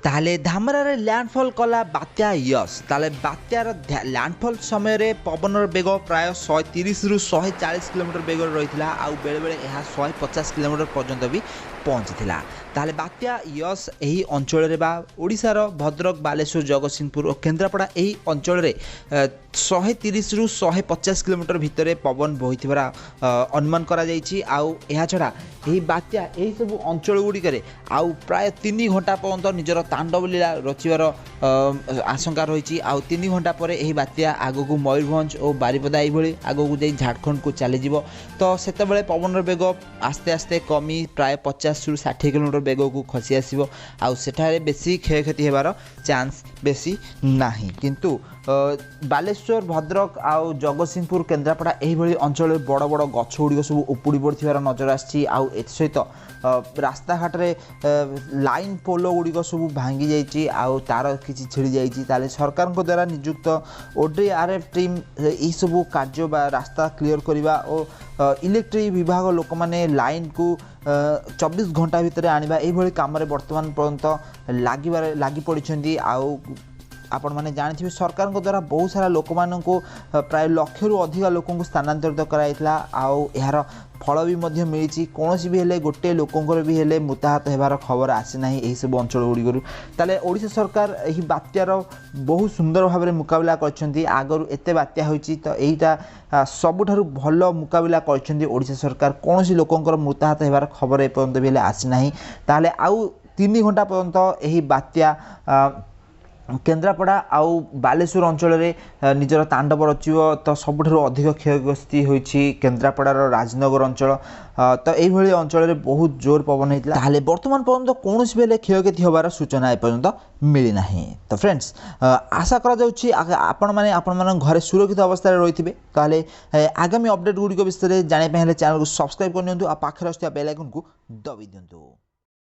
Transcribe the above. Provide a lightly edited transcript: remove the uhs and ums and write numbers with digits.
ताले धामरारे लैंडफॉल कला बात्या यस ताले बात्यार लैंडफॉल समय रे पवनर बेग प्राय 130 रु 140 किलोमीटर बेग रही आउ बेले बेले यह 150 किलोमीटर पर्यंत भी पहुँची ताले बात्या यस यही अंचल ओडिशार भद्रक बालेश्वर जगतसिंहपुर और केन्द्रापड़ा यही अंचल 130 रु 150 किलोमीटर भितर पवन बोही अनुमान करा छड़ा यही बात्या यही सब अंचल गुड़िक आउ प्राय 3 घंटा पर्यंत निजर तांडव लीला रचार आशंका रही आउ 3 घंटा पर यही बात्या आगक मयूरभंज और बारिपदा ये आगक जा झारखंड को चलीज तो से पवन बेग आस्ते आस्ते कमी प्राय 50 रु 60 किलोमीटर बेग को खसी आसो आठारे बेसी क्षयक्षति होबार चांस बेसी नाही किंतु बालेश्वर भद्रक आउ जगतसिंहपुर केन्द्रापड़ा यही अंचल बड़ बड़ गछ गुड़िक सब उपुड़ी पड़ार नजर आसहित रास्ताघाट लाइन पोल गुड़िक सब भांगी जाइए आउ तार किसी छिड़ी जाइए सरकार द्वारा नियुक्त ODRF टीम यही सब कार्य रास्ता क्लीयर करवा और इलेक्ट्रिक विभाग लोक मैंने लाइन को 24 घंटा भितर आनिबा एही काम बर्तमान पर्यंत लगी पड़ी आउ आपण मैंने जानते सरकार द्वारा बहुत सारा लोक मानू प्राय लक्ष रु अधिक लोक स्थानांतरित कराइला आउ यार फल भी मिली कौन भी हेले गोटे लोकंर भी हेले मृताहत होबार खबर आसीना यही सब अंचल गुड़िक ताले ओडिशा सरकार यही बात्यार बहुत सुंदर भाव में मुकाबला कर आगर एत बात्या होती तो यहीटा सबुठारु भल मुकाबला कर ओडिशा सरकार कौन लोकंर मृताहत होबार खबर एपर्यंत भी आसीना ताले आउ 3 घंटा पर्यंत यही बात्या केन्द्रापड़ा आउ बालेश्वर अंचल निजर तांडव रचिव तो सबुठारु अधिक क्षयग्रस्ती होइछि केन्द्रापड़ार राजनगर अंचल तो यही अंचल बहुत जोर पवन होता ताले वर्तमान पर्यंत कौन बेले क्षयक्षति होबार सूचना एपर्यंत मिलना तो फ्रेंड्स आशा करा आपण मैंने घरे सुरक्षित अवस्था रही ताले आगामी अपडेट गुड़िक विषय में जानापी चैनल को सब्सक्राइब करनी आ पाखे बेल आइकन को दबी दिंतु।